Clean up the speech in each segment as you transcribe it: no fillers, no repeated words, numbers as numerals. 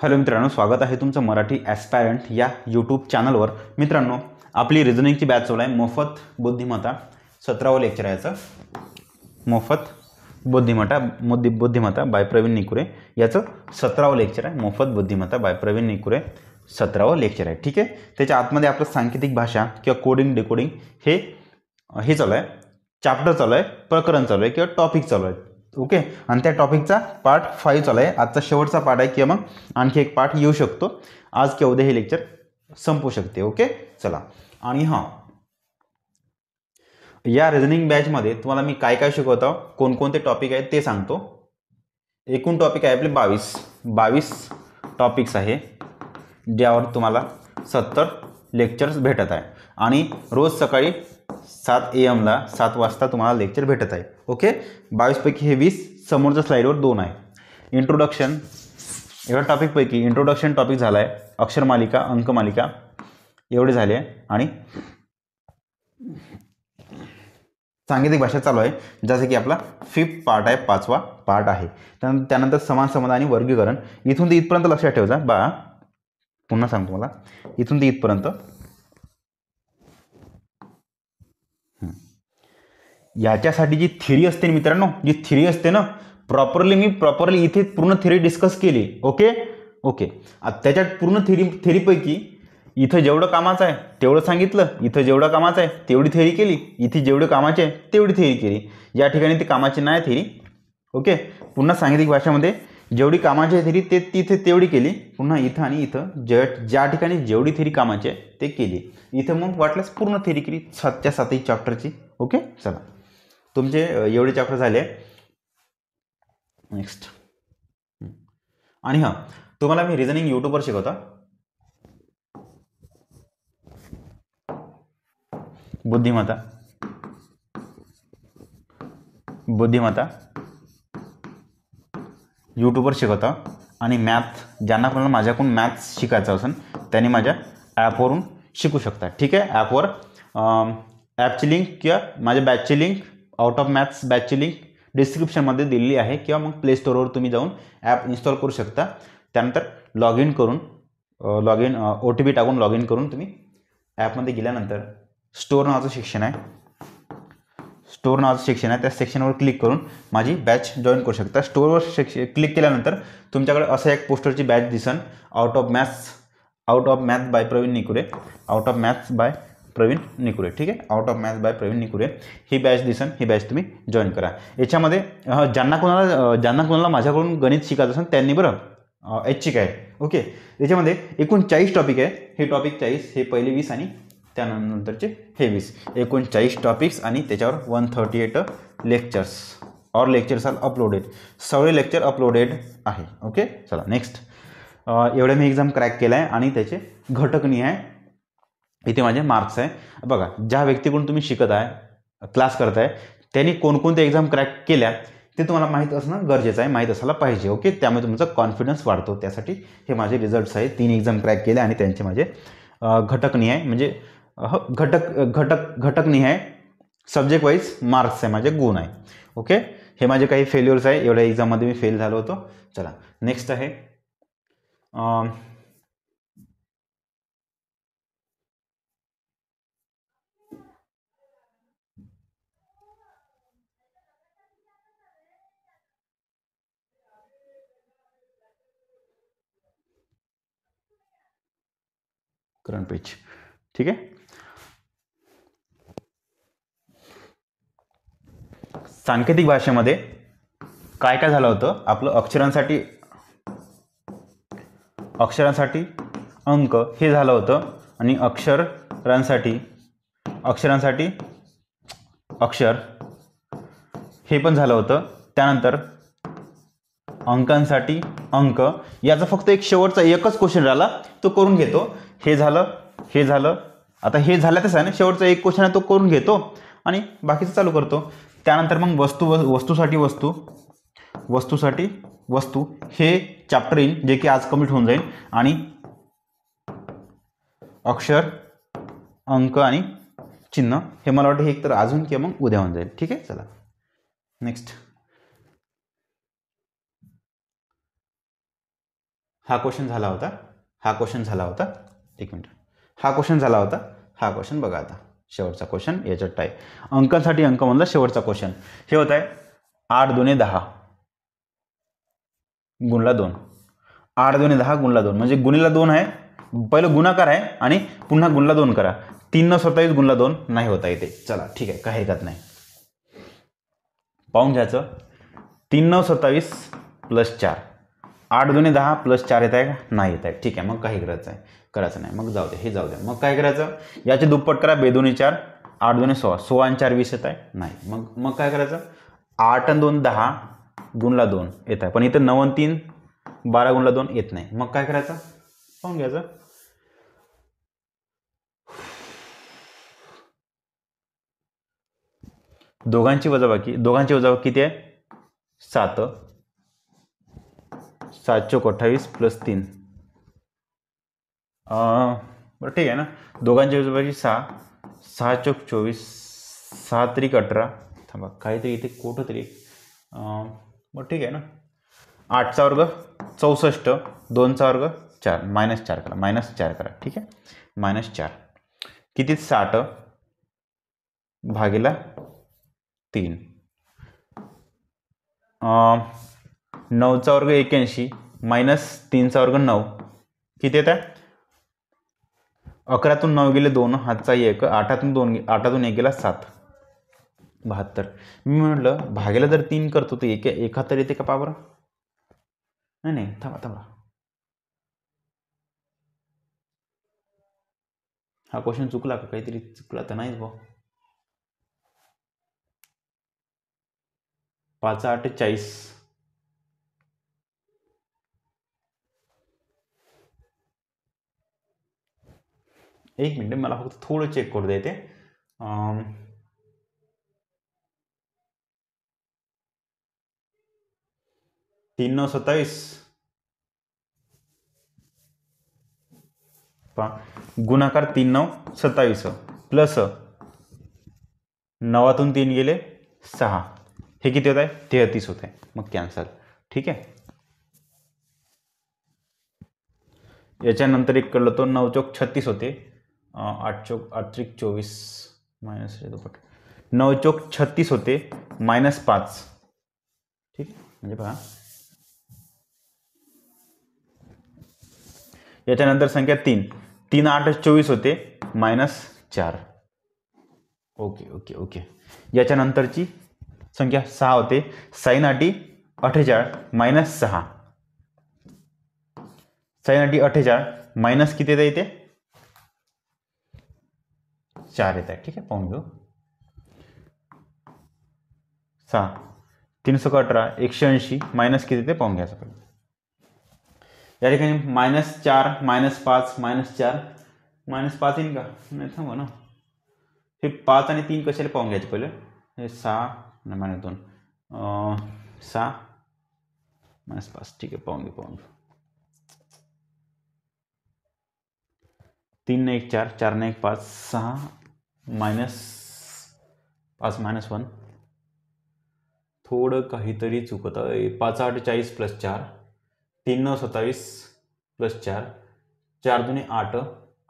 Hello मित्रांनो, स्वागत आहे तुमचं मराठी ॲस्पायरंट या यूट्यूब चॅनलवर। मित्रांनो, आपली रिझनिंगची बॅच चालू आहे। मोफत बुद्धिमत्ता 17वं लेक्चर आहे याचं। मोफत बुद्धिमत्ता बाय प्रवीण निकुरे याचं 17वं लेक्चर आहे। मोफत बुद्धिमत्ता बाय प्रवीण निकुरे 17वं लेक्चर आहे। ठीक आहे, त्याच्या आतमध्ये आपलं सांकेतिक भाषा किंवा कोडिंग डिकोडिंग हे चालू आहे, चॅप्टर चालू आहे, प्रकरण चालू आहे किंवा टॉपिक चालू आहे। ओके, आणि त्या टॉपिकचा पार्ट 5 चालू आहे। आजचा शेवटचा पार्ट आहे किंवा मग आणखी एक पार्ट येऊ शकतो आज किंवा उद्या हे लेक्चर संपू शकते। ओके, चला। आणि हां, या रिझनिंग बॅचमध्ये तुम्हाला मी काय काय शिकवतो, कोणकोणते टॉपिक आहेत ते सांगतो। एकूण टॉपिक आहे आपले 22 टॉपिक्स आहे, ज्यावर तुम्हाला 70 लेक्चर्स भेटत आहे आणि रोज सकाळी 7 AM ला 7 वाजता तुम्हाला लेक्चर भेटत आहे। ओके, 22 पैकी हे 20 समोरच्या स्लाईडवर 2 आहे। इंट्रोडक्शन एवढ्या टॉपिकपैकी इंट्रोडक्शन टॉपिक झाला आहे, अक्षरमालिका अंकमालिका एवढे झाले आहे आणि सांकेतिक भाषा चालू आहे, जसं की आपला 5th पार्ट आहे, 5वा पार्ट आहे। त्यानंतर समान संबंध आणि वर्गीकरण। इथून ते इथपर्यंत लक्षात ठेवायचा बा, पुन्हा सांगतो मला, इथून ते इथपर्यंत याच्यासाठी जी थिअरी असते मित्रांनो, जी थिअरी असते ना, प्रॉपरली इथे पूर्ण थिअरी डिस्कस केली। ओके, त्याच्यात पूर्ण थिअरीपैकी इथं जेवढं कामाचं आहे तेवढं सांगितलं, इथं जेवढं कामाचं आहे तेवढी थिअरी केली, इथे जेवढे कामाचे आहे तेवढी थिअरी केली। या ठिकाणी ती कामाची नाही थिअरी। ओके, पुन्हा सांकेतिक भाषेमध्ये जेवढी कामाची थिअरी ते तिथे तेवढी केली, पुन्हा इथं आणि इथं ज्या ठिकाणी जेवढी थिअरी कामाची आहे ते केली। इथं मग वाटल्यास पूर्ण थिअरी केली 7च्या 7 चॅप्टरची। ओके, चला, तुमचे एवढे चॅप्टर झाले। नेक्स्ट, आणि हां, तुम्हाला मी रिझनिंग यूट्यूबवर शिकवतो। बुद्धिमत्ता यूट्यूबवर शिकवतो आणि मॅथ ज्यांना कोणाला माझ्याकडून मॅथ्स शिकायचं असेल त्यांनी माझ्या ॲपवरून शिकू शकता। ठीक आहे, ॲपवर ॲपची लिंक किंवा माझ्या बॅचची लिंक, आउट ऑफ मॅथ्स बॅचची लिंक डिस्क्रिप्शनमध्ये दिलेली आहे, किंवा मग प्ले स्टोअरवर तुम्ही जाऊन ॲप इन्स्टॉल करू शकता। त्यानंतर लॉग इन OTP टाकून लॉग इन करून तुम्ही ॲपमध्ये गेल्यानंतर स्टोअर नावाचं सेक्शन आहे, त्या सेक्शनवर क्लिक करून माझी बॅच जॉईन करू शकता। स्टोअरवर क्लिक केल्यानंतर तुमच्याकडे असं एक पोस्टरची बॅच दिसन, out of maths by Praveen Nikure, out of maths by Praveen Nikure. ठीक आहे, out of maths by Praveen Nikure ही बॅच दिसन, ही बॅच तुम्ही जॉईन करा। याच्यामध्ये ज्यांना कोणाला माझ्याकडून गणित शिकायचं असेल त्यांनी बरं ऐच्छिक आहे। ओके, याच्यामध्ये एकूण 40 टॉपिक आहे। हे टॉपिक 40, हे पहिले 20 आणि त्यानंतरचे हे 20, एकूण 40 टॉपिक्स आणि त्याच्यावर 138 लेक्चर्स आर अपलोडेड, सगळे लेक्चर अपलोडेड आहे। ओके, चला नेक्स्ट। एवढे मी एक्झाम क्रॅक केला आहे आणि त्याचे घटकनिहाय इथे माझे मार्क्स आहे। बघा, ज्या व्यक्तीकडून तुम्ही शिकत आहे, क्लास करताय, त्यांनी कोणकोणत्या एक्झाम क्रॅक केल्या ते तुम्हाला माहीत असणं गरजेचं आहे, माहीत असायला पाहिजे। ओके, त्यामुळे तुमचा कॉन्फिडन्स वाढतो। त्यासाठी हे माझे रिझल्ट्स आहे। 3 एक्झाम क्रॅक केले आणि त्यांचे माझे घटकनिहाय म्हणजे घटकनिहाय सब्जेक्ट वाईज मार्क्स आहे, माझे गुण आहे। ओके, हे माझे काही फेल्युअर्स आहे, एवढ्या एक्झाममध्ये मी फेल झालो होतो। चला नेक्स्ट आहे करंट पेज। ठीक आहे, सांकेतिक भाषेमध्ये काय काय झालं होतं, आपलं अक्षरांसाठी अंक हे झालं होतं, आणि अक्षरांसाठी अक्षर हे पण झालं होतं। त्यानंतर अंकांसाठी अंक, याचा फक्त एक शेवटचा एकच क्वेश्चन राहिला, तो करून घेतो। हे झालं, आता हे झाल्यातच आहे ना, शेवटचा एक क्वेश्चन आहे तो करून घेतो आणि बाकीचं चालू करतो। त्यानंतर मग वस्तूसाठी वस्तू हे चॅप्टर येईल, जे की आज कंप्लीट होऊन जाईल, आणि अक्षर अंक आणि चिन्ह हे मला वाटतं हे एक तर अजून किंवा मग उद्या होऊन जाईल। ठीक आहे, चला नेक्स्ट। हा क्वेश्चन झाला होता, हा क्वेश्चन झाला होता, एक मिनिट, हा क्वेश्चन झाला होता, हा क्वेश्चन बघा आता शेवटचा क्वेश्चन याच्यात आहे अंकांसाठी अंकमधला शेवटचा क्वेश्चन. हे होत आहे 8 दुने 10 गुणला 2. 8 दुने 10 गुणला 2 म्हणजे गुणीला 2 आहे, पहिलं गुणाकार आहे आणि पुन्हा गुणला 2 करा. 3 न 27 गुणला 2 नाही होता येते. चला ठीक आहे, काही हरकत नाही. पाहून घ्यायचं. 3 9 27 प्लस 4, 8 दुने 10 प्लस 4 येत आहे का? नाही येत आहे. ठीक आहे, मग काही करायचं नाही, मग जाऊ दे, हे जाऊ द्या. मग काय करायचं, याचे दुप्पट करा, 2 दुने 4, 8 दुने 16, 16 आणि 4 20 येत आहे, नाही. मग काय करायचं, 8 आणि 2 10 गुणला 2 येत आहे, पण इथं 9 आणि 3 12 गुणला 2 येत नाही. मग काय करायचं, पाहून घ्यायचं. दोघांची वजाबाकी किती आहे, 7, 7 चौक 28 प्लस 3. बरं ठीक आहे ना. दोघांची वजाबाकी 6, 6 चौक 24, 6 त्रिक 18, थांबा काहीतरी इथे कुठं तरी, बरं ठीक आहे ना. 8चा वर्ग 64, 2चा वर्ग 4, -4 करा, -4 करा. ठीक आहे, -4 किती, 60 भागीला 3. 9चा वर्ग 81 -3चा वर्ग 9 किती येत आहे, 11तून 9 गेले 2, हातचा 1, 8तून 1 गेला 7, 72. मी म्हटलं भागेला जर 3 करतो तर एकाहत्तर येते का, पहा बरं. नाही, थांबा, हा क्वेश्चन चुकला का, काहीतरी चुकला तर नाहीच भाऊ. 5 8 40, एक मिनिट मला फक्त थोडं चेक करू द्या ते. 3 9 27 गुणाकार 3 9 27 प्लस 9तून 3 गेले 6, हे किती होत आहे, 33 होत आहे. मग कॅन्सल. ठीक आहे, याच्यानंतर एक कळलं तो 9 चौक 36 होते, 8 चौक 8 त्रिक 24 मायनस दुप्पट, 9 चौक 36 होते -5. ठीक आहे, म्हणजे पहा याच्यानंतर संख्या 3, 3 8 24 होते -4. ओके. याच्यानंतरची संख्या 6 होते, sin 8 48 -6, sin 8 48 मायनस किती येते, 4 येत आहे. ठीक आहे, पाहून घेऊ. 6 318 180 मायनस किती ते पाहून घ्यायचं पहिले. या ठिकाणी -4 -5 -4 -5 येईल का, नाही थांबा ना, हे 5 आणि 3 कशाला पाहून घ्यायचे पहिले. हे 6 -2 6 -5. ठीक आहे, पाहून घेऊ. 3 ने 1 4, 4 ने 1 5, 6 -5 -1, थोडं काहीतरी चुकत आहे. 5 8 40 प्लस 4, 3 9 27 प्लस 4, 4 दुने 8,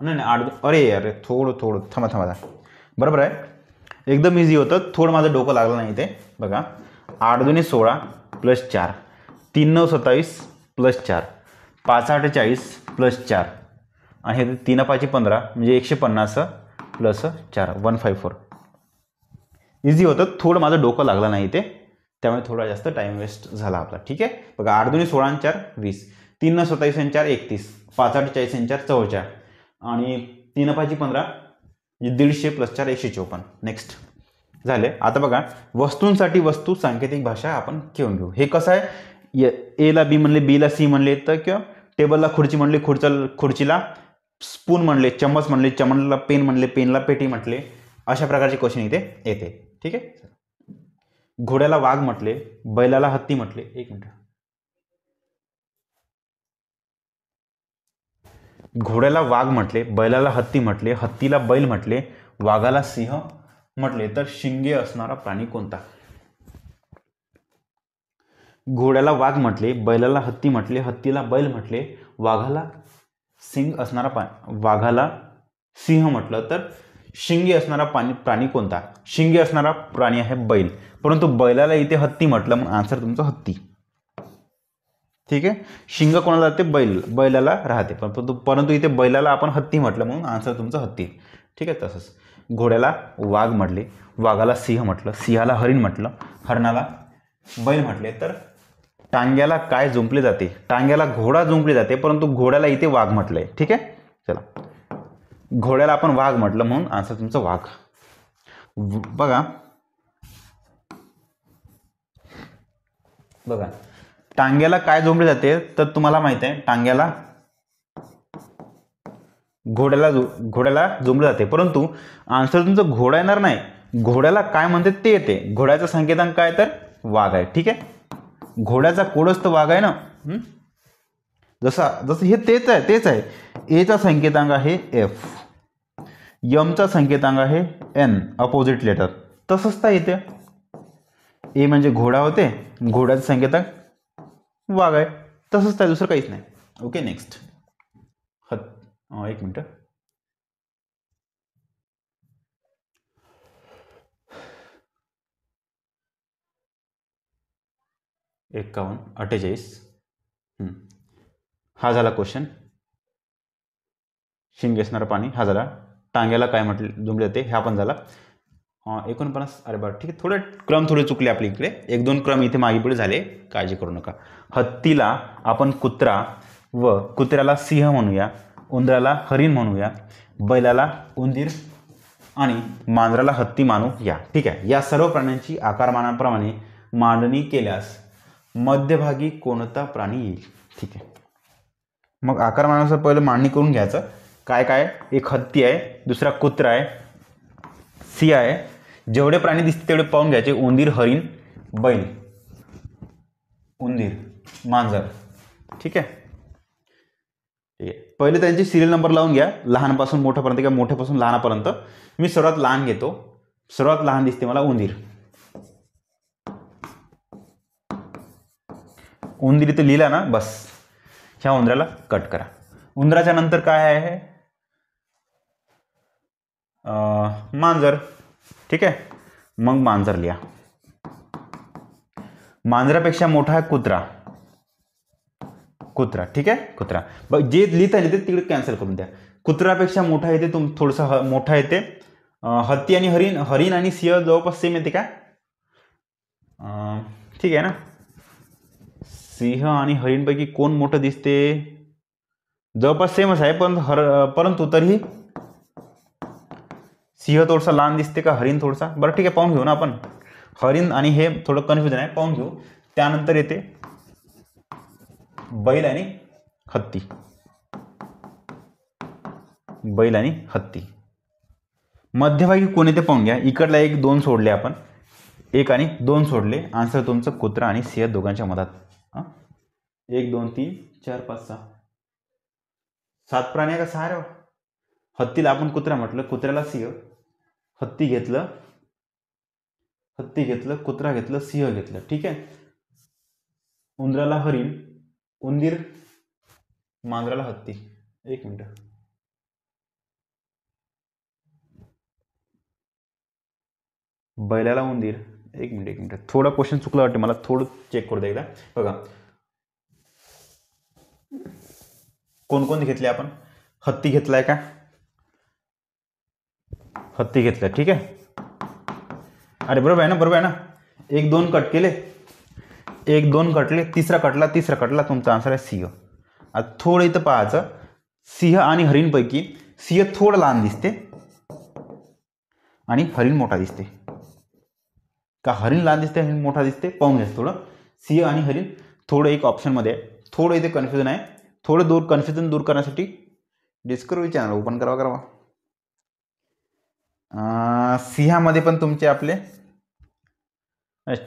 नाही 8, अरे थोडं थांबा. बरोबर आहे, एकदम इझी होतं, थोडं माझं डोकं लागलं नाही ते. बघा 8 दुने 16 प्लस 4, 3 9 27 प्लस 4, 5 8 40 प्लस 4 आणि हे 3 5 15 म्हणजे 150 प्लस 4 154. इझी होतं, थोडं माझं डोकं लागलं नाही ते, त्यामुळे थोडा जास्त टाइम वेस्ट झाला आपला. ठीक आहे, बघा 8 दुने 16 आणि 4 20, 3 9 27 आणि 4 31, 5 8 40 आणि 4 44 आणि 3 5 15 150 प्लस 4 154. नेक्स्ट झाले. आता बघा वस्तूंसाठी वस्तू सांकेतिक भाषा आपण घेऊन घेऊ. हे कसं आहे, एला बी म्हणले, बीला सी म्हणले, तर किंवा टेबलला खुर्ची म्हणले, खुर्चीला स्पून म्हणले, चम्मच म्हणले, चमचला पेन म्हणले, पेनला पेटी म्हटले, अशा प्रकारचे क्वेश्चन इथे येते. ठीक आहे, घोड्याला वाघ म्हटले, बैलाला हत्ती म्हटले, एक मिनिट, घोड्याला वाघ म्हटले, बैलाला हत्ती म्हटले, हत्तीला बैल म्हटले, वाघाला सिंह म्हटले, तर शिंगे असणारा प्राणी कोणता. घोड्याला वाघ म्हटले, बैलाला हत्ती म्हटले, हत्तीला बैल म्हटले, वाघाला सिंग असणारा वाघाला सिंह म्हटलं तर शिंगे असणारा प्राणी कोणता? शिंगे असणारा प्राणी आहे बैल, परंतु बैलाला इथे हत्ती म्हटलं म्हणून आन्सर तुमचं हत्ती. ठीक आहे, शिंग कोणाला जाते? बैलाला राहते, परंतु इथे बैलाला आपण हत्ती म्हटलं म्हणून आन्सर तुमचं हत्ती. ठीक आहे. तसंच घोड्याला वाघ म्हटले, वाघाला सिंह म्हटलं, सिंहाला हरिण म्हटलं, हरणाला बैल म्हटले, तर टांग्याला काय जुंपले जाते? टांग्याला घोडा जुंपले जाते, परंतु घोड्याला इथे वाघ म्हटलंय. ठीक आहे. चला, घोड्याला आपण वाघ म्हटलं म्हणून आन्सर तुमचं वाघ. बघा टांग्याला काय जोडले जाते? तर तुम्हाला माहित आहे टांग्याला घोड्याला जोडले जाते, परंतु आन्सर तुमचं घोडा येणार नाही. घोड्याला काय म्हणते ते येते. घोड्याचा संकेतांक काय? तर वाघ आहे. ठीक आहे. घोड्याचा कोडच तर वाघ आहे ना. जसं हे तेच आहे. एचा संकेतांक आहे एफ, यमचा संकेतांक आहे एन, अपोजिट लेटर. तसंच तर इथे ए म्हणजे घोडा होते, घोड्याचा संकेतांक वाघ आहे. तसंच तर दुसरं काहीच नाही. ओके. नेक्स्ट एक मिनिट. एकावन्न 48 हा झाला क्वेश्चन. शिंग असणारा प्राणी हा झाला. टांग्याला काय म्हटले जुंपले जाते हा पण झाला. 49. अरे बरं ठीक आहे, क्रम थोडे चुकले आपल्या इकडे, 1-2 क्रम इथे मागे पुढे झाले, काळजी करू नका. हत्तीला आपण कुत्रा व कुत्र्याला सिंह म्हणूया, उंदराला हरिण म्हणूया, बैलाला उंदीर आणि मांजराला हत्ती मानूया. ठीक आहे. या सर्व प्राण्यांची आकारमानाप्रमाणे मांडणी केल्यास मध्यभागी कोणता प्राणी येईल? ठीक आहे. मग आकारमानानुसार पहिलं मांडणी करून घ्यायचं. काय काय? एक हत्ती आहे, दुसरा कुत्रा आहे, सिंह आहे. जेवढे प्राणी दिसते तेवढे पाहून घ्यायचे. उंदीर, हरिण, बैल, उंदीर, मांजर. ठीक आहे. पहिले त्यांचे सिरियल नंबर लावून घ्या, लहानपासून मोठ्यापर्यंत किंवा मोठ्यापासून लहानापर्यंत. मी सर्वात लहान घेतो. सर्वात लहान दिसते मला उंदीर. उंदीर इथे लिहिला ना, बस ह्या उंदराला कट करा. उंदराच्या नंतर काय आहे? मांजर. ठीक आहे. मग मांजर लिहा. मांजरापेक्षा मोठा आहे कुत्रा. ठीक आहे. कुत्रा. जे लिहिता येते तिकडे कॅन्सल करून द्या. कुत्र्यापेक्षा मोठा येते थोडासा मोठा येते हत्ती आणि हरिण आणि सिंह जवळपास सेम येते का? ठीक आहे ना. सिंह आणि हरिणपैकी कोण मोठं दिसते? जवळपास सेमच आहे, पण परंतु तरीही सिंह थोडासा लहान दिसते का हरिण थोडासा? बरं ठीक आहे, पाहून घेऊ ना आपण. हरिण आणि हे थोडं कन्फ्युजन आहे, पाहून घेऊ. त्यानंतर येते बैल आणि हत्ती. बैल आणि हत्ती. मध्यभागी कोण येते पाहून घ्या. इकडला 1-2 सोडले आपण, 1 आणि 2 सोडले. आन्सर तुमचं कुत्रा आणि सिंह दोघांच्या मधात. 1 2 3 4 5 6 7 प्राणी का 6 रे? हत्तीला आपण कुत्रा म्हटलं, कुत्र्याला सिंह, हत्ती घेतलं, कुत्रा घेतलं, सिंह घेतलं. ठीक आहे. उंदराला हरिण, उंदीर, मांजराला हत्ती. एक मिनिट. बैलाला उंदीर. एक मिनिट. थोडा क्वेश्चन चुकला वाटतं मला, थोडं चेक करू द्या एकदा. बघा कोण घेतले आपण? हत्ती घेतलाय का? हत्ती घेतलं. ठीक आहे. अरे बरोबर आहे ना. 1-2 कट केले, 1-2 कटले, तिसरा कटला. तुमचा आन्सर आहे सिंह. आता थोडं इथं पाहायचं. सिंह आणि हरिणपैकी सिंह थोडं लहान दिसते आणि हरिण मोठा दिसते का? हरिण लहान दिसते, हरिण मोठा दिसते. पाहून घ्या थोडं. सिंह आणि हरिण थोडं एक ऑप्शनमध्ये आहे. थोडं इथे कन्फ्युजन आहे. थोडं कन्फ्युजन दूर करण्यासाठी डिस्कवरी चॅनल ओपन करावा. सिंहामध्ये पण तुमचे आपले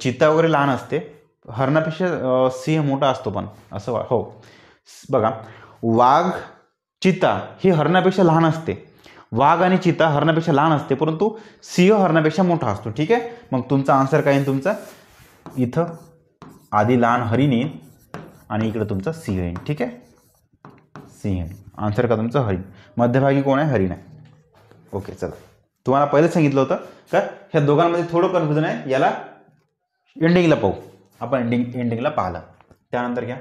चित्ता वगैरे लहान असते. हरणापेक्षा सिंह मोठा असतो पण असं हो. बघा वाघ, चित्ता हे हरणापेक्षा लहान असते. वाघ आणि चित्ता हरणापेक्षा लहान असते, परंतु सिंह हरणापेक्षा मोठा असतो. ठीक आहे. मग तुमचा आन्सर काय येईल? तुमचा इथं आधी लहान हरिण येईल आणि इकडे तुमचा सिंह येईल. ठीक आहे. सिंह. आन्सर का तुमचं हरिण. मध्यभागी कोण आहे? हरिण आहे. ओके चला, तुम्हाला पहिलं सांगितलं होतं का ह्या दोघांमध्ये थोडं कन्फ्युजन आहे, याला एंडिंगला पाहू आपण. एंडिंगला पाहिलं. त्यानंतर घ्या,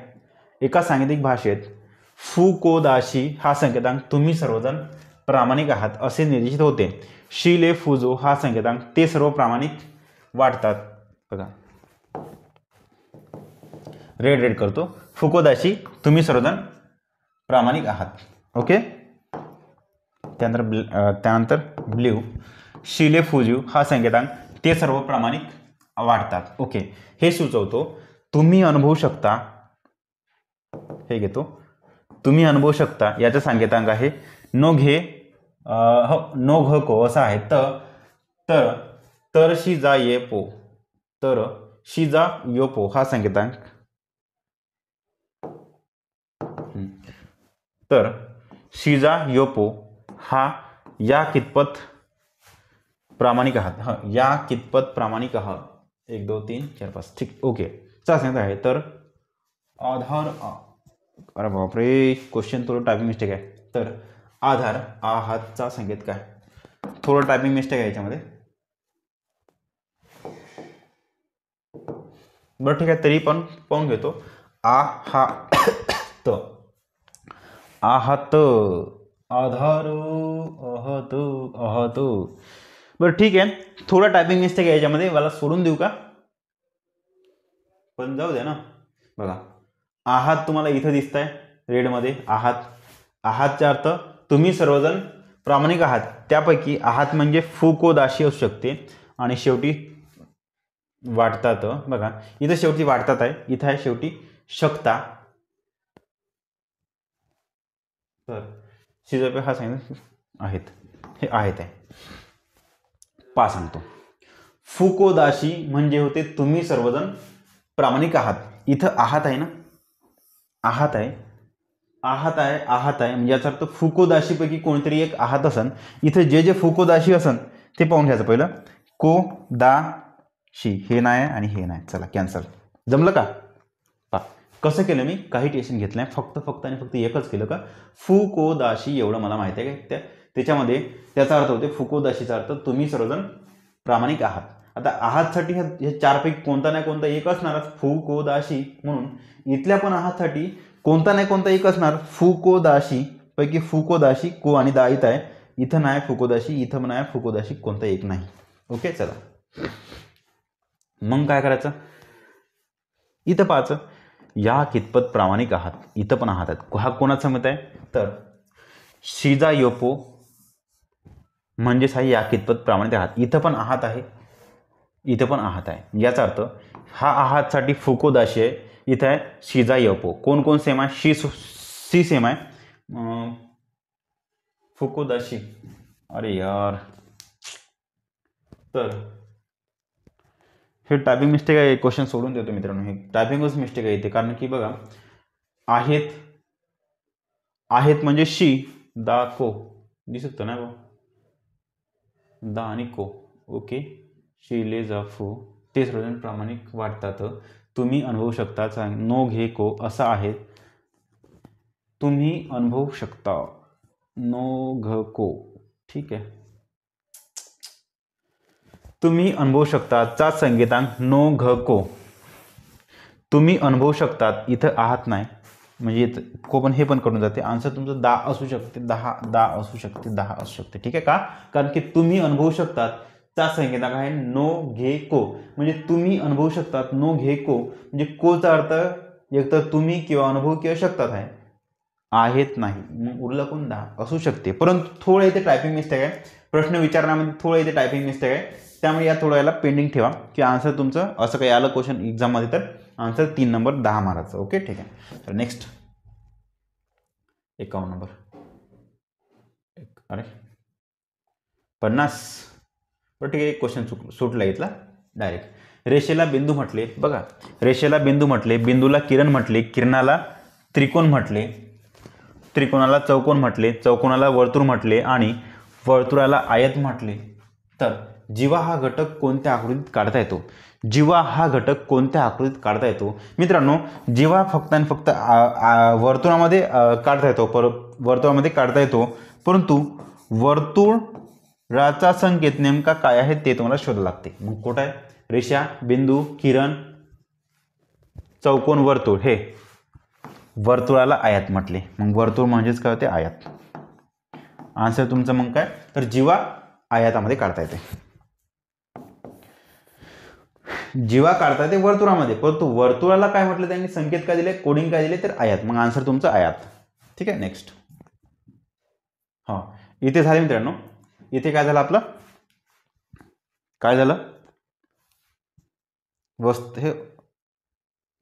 एका सांगीतिक भाषेत फुकोदाशी हा संकेतांक तुम्ही सर्वजण प्रामाणिक आहात असे निर्देशित होते. शिले फुजो हा संकेतांक ते सर्व प्रामाणिक वाटतात. बघा रेड करतो. फुकोदाशी तुम्ही सर्वजण प्रामाणिक आहात. ओके. त्यानंतर ब्ल्यू शिले फुजू हा संकेतांक ते सर्व प्रामाणिक वाटतात. ओके. हे सुचवतो तुम्ही अनुभवू शकता. हे घेतो तुम्ही अनुभवू शकता याचा संकेतांक आहे नो घे नो घ को असा आहे. तर शी जा ये पो. तर शी जा यो पो हा संकेतांक. तर शिजा योपो हा या कितपत प्रामाणिक आहात. हा या कितपत प्रामाणिक आहात. 1 2 3 4 5 ठीक. ओके. चा सांगत आहे तर आधार. अरे बापरे, क्वेश्चन थोडं टायपिंग मिस्टेक आहे. तर आधार आहातचा संकेत काय? थोडं टायपिंग मिस्टेक आहे याच्यामध्ये. बरं ठीक आहे, तरी पण पाहून घेतो. आहात आधार अहत. बरं ठीक आहे, थोडा टायपिंग मिस्टेक आहे याच्यामध्ये, मला सोडून देऊ का? पण जाऊ द्या ना. बघा आहात तुम्हाला इथं दिसत आहे रेडमध्ये. आहातचा अर्थ तुम्ही सर्वजण प्रामाणिक आहात. त्यापैकी आहात म्हणजे फुकोदाशी असू शकते आणि शेवटी वाटतात. बघा इथं शेवटी वाटतात आहे, इथं आहे शेवटी शकता. तर शिजोपे हा सांगितलं आहेत. हे आहेत आहे. पा सांगतो. फुकोदाशी म्हणजे होते तुम्ही सर्वजण प्रामाणिक आहात. इथं आहात आहे ना, आहात आहे म्हणजे याचा अर्थ फुकोदाशीपैकी कोणतरी एक आहात असन. इथं जे फुकोदाशी असन ते पाहून घ्यायचं पहिलं. को दा शी हे नाही आणि हे नाही. चला कॅन्सल. जमलं का? कसं केलं मी? काही टेन्शन घेतलं नाही. फक्त आणि फक्त एकच केलं का फुकोदाशी एवढं मला माहिती आहे का त्याच्यामध्ये त्याचा अर्थ होते फुकोदाशीचा अर्थ तुम्ही सर्वजण प्रामाणिक आहात. आता आहातसाठी हे चारपैकी कोणता नाही कोणता एक असणारच फुकोदाशी. म्हणून इथल्या पण आहातसाठी कोणता नाही कोणता एक असणार. फुकोदाशी पैकी फुकोदाशी को आणि दा इथं आहे. इथं नाही फुकोदाशी, इथं नाही फुकोदाशी, कोणता एक नाही. ओके चला मग काय करायचं? इथं पाहायचं या कितपत प्रामाणिक आहात. इथं पण आहात. हा कोणाचा मत आहे? तर शिजा योपो म्हणजे साई या कितपत प्रामाणिक आहात. इथं पण आहात आहे, इथं पण आहात आहे. याचा अर्थ हा आहातसाठी फुकोदाशी आहे. इथं आहे शिजा योपो. कोण सेम आहे? सी सेम आहे. फुकोदाशी. अरे यार, तर हे टायपिंग मिस्टेक आहे. क्वेश्चन सोडून देतो मित्रांनो. हे टायपिंगच मिस्टेक आहे इथे. कारण की बघा आहेत म्हणजे शी दा को दिसत ना बा, दा आणि को. ओके. शिले जा फू ते सर्वजण प्रामाणिक वाटतात. तुम्ही अनुभवू शकता. नो घे को असं आहे. तुम्ही अनुभवू शकता. नो घ को. ठीक आहे. तुम्ही अनुभवू शकता चा संकेतांक नो घ को. तुम्ही अनुभवू शकतात. इथं आहात नाही म्हणजे को पण हे पण करून जाते. आन्सर तुमचं दा असू शकते, दा असू शकते. ठीक आहे का? कारण की तुम्ही अनुभवू शकतात चा संकेतांक आहे नो घे को. म्हणजे तुम्ही अनुभवू शकतात. नो घे को म्हणजे कोचा अर्थ एक तर तुम्ही किंवा अनुभव किंवा शकतात आहे. आहेत नाही मग उरलं कोण? दा असू शकते. परंतु थोडं इथे टायपिंग मिस्टेक आहे. प्रश्न विचारण्यामध्ये थोडं इथे टायपिंग मिस्टेक आहे. त्यामुळे या थोड्या याला पेंडिंग ठेवा की आन्सर तुमचं असं काही आलं क्वेश्चन एक्झाममध्ये तर आन्सर 3 नंबर 10 मारायचं. ओके ठीक आहे. तर नेक्स्ट 51 नंबर. अरे 50. बरं ठीक आहे. क्वेश्चन सुटला इथला डायरेक्ट. रेषेला बिंदू म्हटले. बघा रेषेला बिंदू म्हटले, बिंदूला किरण म्हटले, किरणाला त्रिकोण म्हटले, त्रिकोणाला चौकोन म्हटले, चौकोनाला वर्तुळ म्हटले आणि वर्तुळाला आयत म्हटले. तर जीवा हा घटक कोणत्या आकृतीत काढता येतो? जीवा हा घटक कोणत्या आकृतीत काढता येतो? मित्रांनो, जीवा फक्त आणि फक्त वर्तुळामध्ये काढता येतो, वर्तुळामध्ये काढता येतो, परंतु वर्तुळाचा संकेत नेमका काय आहे ते तुम्हाला शोधावं लागते. मग कुठं आहे? रेषा, बिंदू, किरण, चौकोन, वर्तुळ. हे वर्तुळाला आयत म्हटले. मग वर्तुळ म्हणजेच काय होते? आयत. आन्सर तुमचं मग काय? तर जीवा आयतामध्ये काढता येते. जीवा काढता येते वर्तुळामध्ये, परंतु वर्तुळाला काय म्हटलं त्यांनी? संकेत काय दिले? कोडिंग काय दिले? तर आयत. मग आन्सर तुमचं आयत. ठीक आहे. नेक्स्ट. हा, इथे झाले मित्रांनो. इथे काय झालं आपलं? काय झालं? हे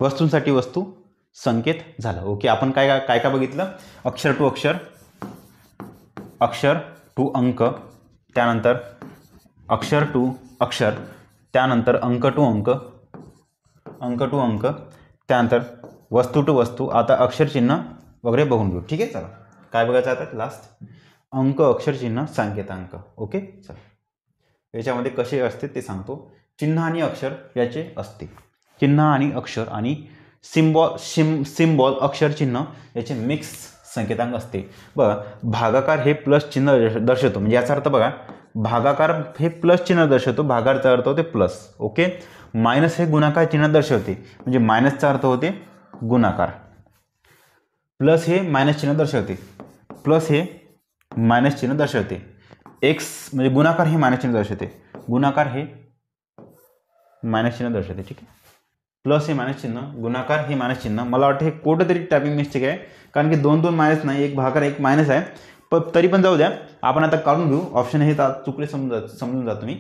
वस्तूंसाठी वस्तू संकेत झालं. ओके. आपण काय काय काय बघितलं? अक्षर टू अक्षर, अक्षर टू अंक, त्यानंतर अक्षर टू अक्षर, त्यानंतर अंक टू अंक, अंक टू अंक, त्यानंतर वस्तू टू वस्तू. आता अक्षरचिन्ह वगैरे बघून घेऊ. ठीक आहे. चला, काय बघायचं आता? लास्ट अंक, अक्षरचिन्ह, संकेतांक. ओके. चला, याच्यामध्ये कसे असते ते सांगतो. चिन्ह आणि अक्षर याचे असते. चिन्ह आणि अक्षर आणि सिम्बॉल अक्षर चिन्ह याचे मिक्स संकेतांक असते. बघा, भागाकार हे प्लस चिन्ह दर्शवतो. म्हणजे याचा अर्थ बघा, भागाकार हे प्लस चिन्ह दर्शवतो, भागाकारचा अर्थ होते प्लस. ओके. मायनस हे गुणाकार चिन्ह दर्शवते, म्हणजे मायनसचा अर्थ होते गुणाकार. प्लस हे मायनस चिन्ह दर्शवते, प्लस हे मायनस चिन्ह दर्शवते. एक्स म्हणजे गुणाकार हे मायनस चिन्ह दर्शवते, गुणाकार हे मायनस चिन्ह दर्शवते. ठीक आहे. प्लस हे मायनस चिन्ह, गुणाकार हे मायनस चिन्ह. मला वाटतं हे कुठंतरी टायपिंग मिस्टेक आहे, कारण की दोन दोन मायनस नाही, एक भागाकार एक मायनस आहे. पण तरी पण जाऊ द्या, आपण आता काढून घेऊ. ऑप्शन हे चुकले समजून जा तुम्ही,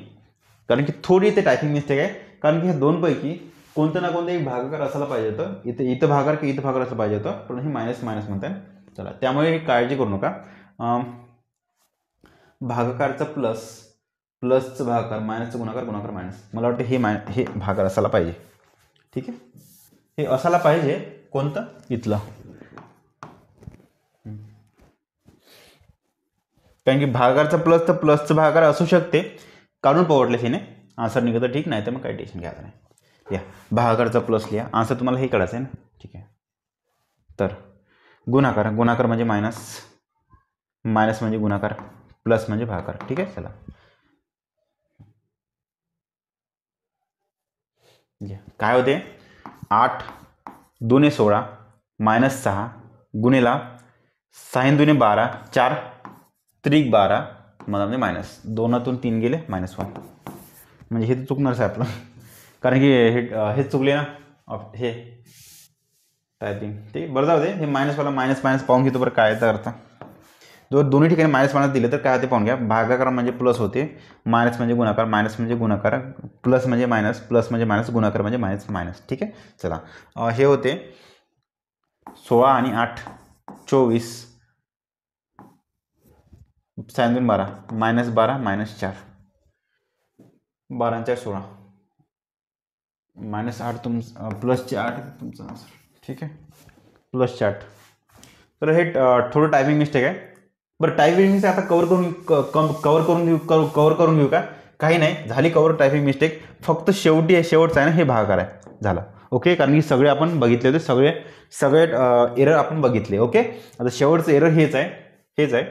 कारण की थोडी इथे टायपिंग मिस्टेक आहे. कारण की ह्या दोनपैकी कोणतं ना कोणतं एक भागाकार असायला पाहिजे होतं. इथं भागाकार की इथं भागाकार असलं पाहिजे होतं, पण हे मायनस मायनस म्हणताय. चला, त्यामुळे काळजी करू नका. भागाकारचा प्लस, प्लसचं भागाकार, मायनसचं गुणाकार, गुणाकार मायनस. मला वाटतं हे भागाकार असायला पाहिजे. ठीक आहे. हे असायला पाहिजे. कोणतं? इथलं. कारण की भागाकारचा प्लस तर प्लसचं भागाकार असू शकते. काढून पवडले हिने आन्सर निघतं. ठीक नाही तर मग काही टेन्शन घ्यायचं नाही. या भागाकारचा प्लस लिहा. आन्सर तुम्हाला हे कळायचं आहे ना. ठीक आहे. तर गुणाकार, गुणाकार म्हणजे मायनस, मायनस म्हणजे गुणाकार, प्लस म्हणजे भागाकार. ठीक आहे. चला, काय होते? 8 2 16 मायनस 6 गुणिला 6 2 12 4 त्रिक 12 म्हणजे मायनस 2तून 3 गेले -1. म्हणजे हे चुकणारच आहे आपलं, कारण की हे चुकले ना. हे टायपिंग ते बरं जाऊ दे. हे मायनसवाला मायनस मायनस पाहून घेतो बरं काय तर अर्थ. दोन्ही ठिकाणी मायनस मायनस दिले तर काय होते पाहून घ्या. भागाकार म्हणजे प्लस होते, मायनस म्हणजे गुणाकार, मायनस म्हणजे गुणाकार, प्लस म्हणजे मायनस, प्लस म्हणजे मायनस, गुणाकार म्हणजे मायनस मायनस. ठीक आहे. चला, हे होते 16 आणि 8 24 6 2 12 -12 -4 12 4 16 -8 प्लसचे 8 तुमचं आन्सर. ठीक आहे. प्लसचे 8. तर हे थोडं टायपिंग मिस्टेक आहे. बरं, टायपिंग मिस्टेक आता कवर करून घेऊ का? काही नाही झाली कवर टायपिंग मिस्टेक. फक्त शेवटचं आहे ना, हे भागाकार आहे झाला. ओके. कारण की सगळे आपण बघितले होते, सगळे एरर आपण बघितले. ओके. आता शेवटचं एरर हेच आहे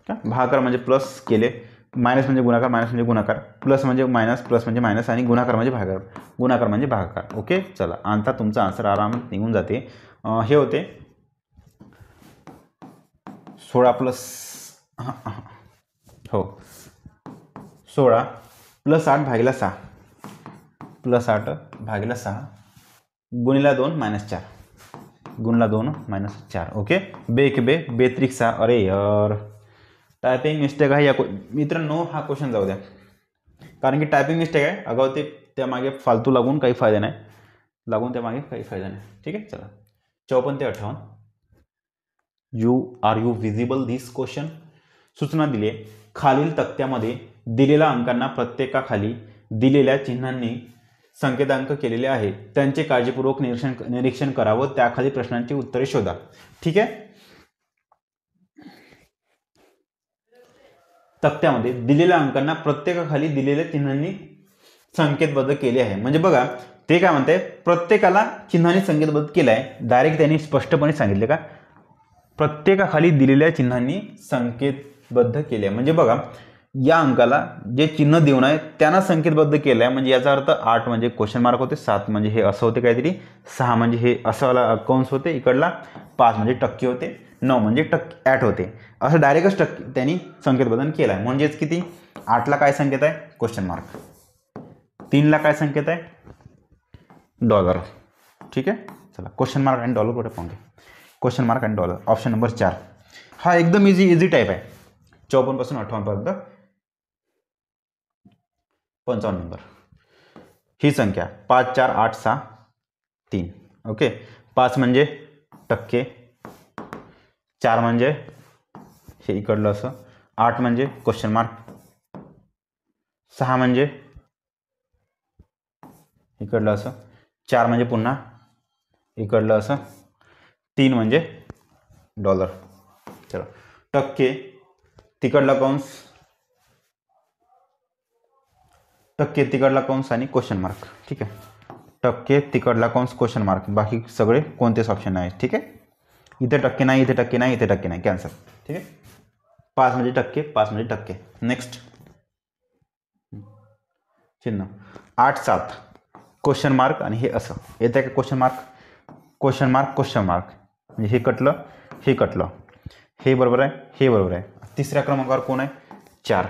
का? भागाकार म्हणजे प्लस केले, मायनस म्हणजे गुणाकार, मायनस म्हणजे गुणाकार, प्लस म्हणजे मायनस, प्लस म्हणजे मायनस, आणि गुणाकार म्हणजे भागाकार, गुणाकार म्हणजे भागाकार. ओके. चला, आता तुमचा आन्सर आरामात निघून जाते. हे होते 16 प्लस हो 16 प्लस 8 भागिले 6 प्लस 8 भागिले 6 गुणिला 2 -4 गुणला 2 -4. ओके. बेत्रिक 6. अरे यार, टायपिंग मिस्टेक आहे या मित्रांनो. हा क्वेश्चन जाऊ द्या, कारण की टायपिंग मिस्टेक आहे. अगाऊ ते त्यामागे फालतू लागून काही फायदा नाही, ठीक आहे. चला, 54 ते 58. Are you visible this question? सूचना दिली आहे. खालील तक्त्यामध्ये दिलेल्या अंकांना प्रत्येकाखाली दिलेल्या चिन्हांनी संकेतांक केलेले आहे. त्यांचे काळजीपूर्वक निरीक्षण करा व त्याखाली प्रश्नांची उत्तरे शोधा. ठीक आहे. तक्त्यामध्ये दिलेल्या अंकांना प्रत्येकाखाली दिलेल्या चिन्हांनी संकेतबद्ध केले आहे. म्हणजे बघा ते काय म्हणते, प्रत्येकाला चिन्हाने संकेतबद्ध केलं आहे. डायरेक्ट त्यांनी स्पष्टपणे सांगितले का प्रत्येकाखाली दिलेल्या चिन्हांनी संकेतबद्ध केले आहे. म्हणजे बघा या अंकाला जे चिन्ह देऊन आहे त्यांना संकेतबद्ध केलं आहे. म्हणजे याचा अर्थ 8 म्हणजे क्वेश्चन मार्क होते, 7 म्हणजे हे असं होते काहीतरी, 6 म्हणजे हे असं कंस होते इकडला, 5 म्हणजे टक्के होते, 9 म्हणजे ॲट होते. असं डायरेक्टच टक्के त्यांनी संकेतबद्ध केलं आहे. म्हणजेच किती, 8ला काय संकेत आहे क्वेश्चन मार्क, 3ला काय संकेत आहे डॉलर. ठीक आहे, चला क्वेश्चन मार्क आणि डॉलर कुठे पाहून घ्या. क्वेश्चन मार्क आणि डॉलर ऑप्शन नंबर 4 हा एकदम इझी टाईप आहे. 54 पासून 58 पर्यंत 55 नंबर ही संख्या 5 4 8 6 3. ओके, 5 म्हणजे टक्के, 4 म्हणजे हे इकडलं असं, 8 म्हणजे क्वेश्चन मार्क, 6 म्हणजे इकडलं असं, 4 म्हणजे पुन्हा इकडलं असं, 3 म्हणजे डॉलर. चला टक्के तिकडला कंस, टक्के तिकडला कंस आणि क्वेश्चन मार्क. ठीक आहे, टक्के तिकडला कंस क्वेश्चन मार्क, बाकी सगळे कोणतेच ऑप्शन नाही. ठीक आहे, इथे टक्के नाही, इथे टक्के नाही, इथे टक्के नाही, कॅन्सल. ठीक आहे, 5 म्हणजे टक्के, 5 म्हणजे टक्के. नेक्स्ट चिन्ह 8 7 क्वेश्चन मार्क आणि हे असं येतं आहे का question mark, question mark, question mark. म्हणजे हे कटलं, हे कटलं, हे बरोबर आहे, हे बरोबर आहे. तिसऱ्या क्रमांकावर कोण आहे 4,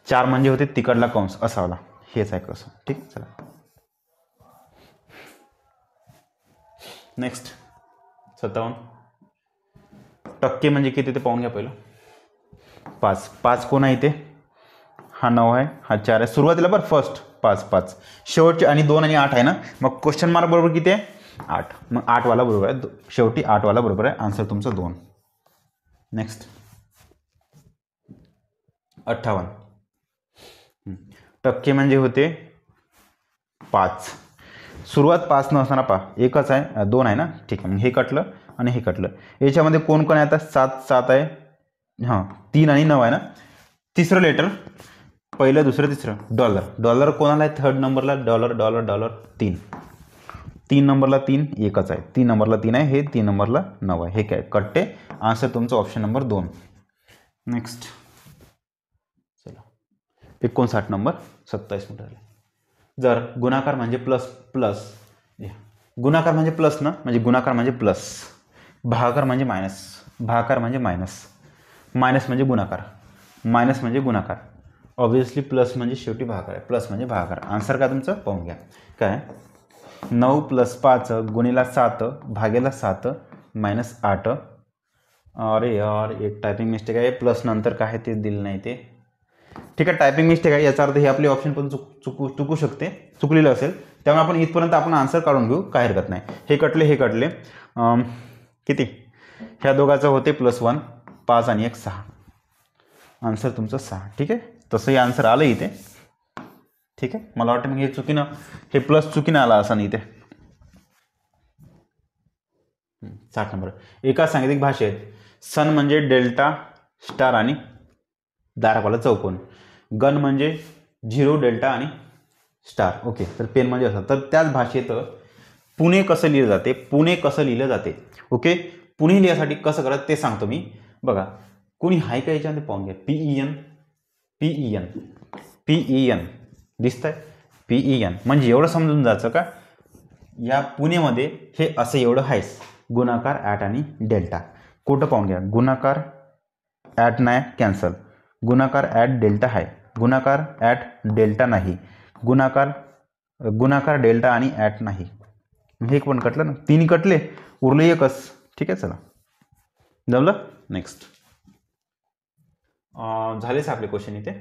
4 म्हणजे होते तिकडला कंस असावला, हेच आहे कसं. ठीक, चला नेक्स्ट 57. टक्के म्हणजे किती ते पाहून घ्या पहिलं. 5 5 कोण आहे इथे, हा 9 आहे, हा 4 आहे. सुरुवातीला बरं फर्स्ट 5 5, शेवटचे आणि 2 आणि 8 आहे ना, मग क्वेश्चन मार्क बरोबर किती आहे 8, मग 8 वाला बरोबर आहे, शेवटी 8 वाला बरोबर आहे. आन्सर तुमचं 2. नेक्स्ट 58. टक्के म्हणजे होते 5, सुरुवात 5 न असताना पहा एकच आहे, 2 आहे ना. ठीक आहे, मग हे कटलं आणि हे कटलं. याच्यामध्ये कोण कोण आहे आता, 7 7 आहे, हां 3 आणि 9 आहे ना. तिसरं लेटर, पहिलं दुसरं तिसरं, डॉलर. डॉलर कोणाला आहे थर्ड नंबरला, डॉलर डॉलर डॉलर 3, 3 नंबरला 3 एकच आहे, 3 नंबरला 3 आहे, हे 3 नंबरला 9 आहे, हे काय कट्टे. आन्सर तुमचं ऑप्शन नंबर 2. नेक्स्ट चला 59 नंबर 27 मिनिट झाले. जर गुणाकार म्हणजे प्लस प्लस, गुणाकार म्हणजे प्लस ना, म्हणजे गुणाकार म्हणजे प्लस, भागाकार म्हणजे मायनस, भागाकार म्हणजे मायनस, मायनस म्हणजे गुणाकार, मायनस म्हणजे गुणाकार. ऑब्व्हियसली प्लस म्हणजे शेवटी भागाकार आहे, प्लस म्हणजे भागाकार. आन्सर काय तुमचं पाहून घ्या. काय 9 + 5 गुणिला 7 भागेला 7 - 8. अरे यार एक टायपिंग मिस्टेक आहे, प्लस नंतर काय ते दिलं नाही ते. ठीक आहे, टायपिंग मिस्टेक आहे, याचा अर्थ हे आपली ऑप्शन पण चुकू शकते, चुकलेलं असेल. त्यामुळे आपण इथपर्यंत आपण आन्सर काढून घेऊ, काय हरकत नाही. हे कटले हे कटले, किती ह्या दोघांचं होते +1, 5 आणि 1 6. आन्सर तुमचं 6. ठीक आहे, तसंही आन्सर आलं इथे. ठीक आहे, मला वाटतं मग हे चुकीनं, हे प्लस चुकीनं आला असं नाही इथे. 60 नंबर. एका सांगीतिक भाषेत सन म्हणजे डेल्टा स्टार आणि दारावाला चौकोन, गण म्हणजे 0 डेल्टा आणि स्टार. ओके, तर पेन म्हणजे असं. तर त्याच भाषेत पुणे कसं लिहिलं जाते, पुणे कसं लिहिलं जाते. ओके, पुणे लिहिण्यासाठी कसं करायचं ते सांगतो मी. बघा कोणी हाय का याच्यामध्ये पाहून घ्या. PEN PEN PEN दिसतंय, PEN म्हणजे एवढं समजून जायचं का या पुणेमध्ये हे असं एवढं आहेच. गुणाकार ॲट आणि डेल्टा कुठं पाहून घ्या. गुणाकार ॲट नाही, कॅन्सल. गुणाकार ॲट डेल्टा आहे, गुणाकार ॲट डेल्टा नाही, गुणाकार डेल्टा आणि ॲट नाही. हे पण कटलं ना, 3 कटले, उरले एकच. ठीक आहे, चला जमलं. नेक्स्ट झालेच आपले क्वेश्चन इथे.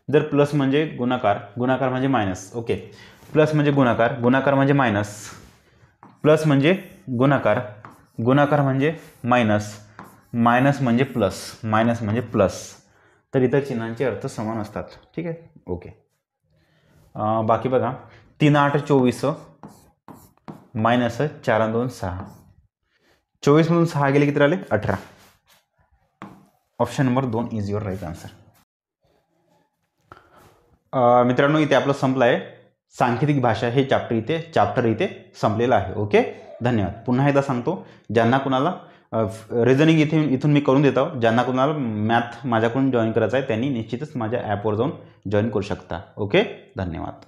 जर प्लस म्हणजे गुणाकार, गुणाकार म्हणजे मायनस. ओके, प्लस म्हणजे गुणाकार, गुणाकार म्हणजे मायनस, प्लस म्हणजे गुणाकार, गुणाकार म्हणजे मायनस, मायनस म्हणजे प्लस, मायनस म्हणजे प्लस. तर इतर चिन्हांचे अर्थ समान असतात. ठीक आहे, ओके. बाकी बघा 3 8 24 मायनस 4 2 6, 24 मधून 6 गेले किती राहिले 18. Option number 2 is your right answer. मित्रांनो, इथे आपलं संपलं आहे सांकेतिक भाषा हे चॅप्टर इथे संपलेलं आहे. ओके, धन्यवाद. पुन्हा एकदा सांगतो, ज्यांना कुणाला रिझनिंग इथून मी करून देतो, ज्यांना कुणाला मॅथ माझ्याकडून जॉईन करायचं आहे त्यांनी निश्चितच माझ्या ॲपवर जाऊन जॉईन करू शकता. ओके, धन्यवाद.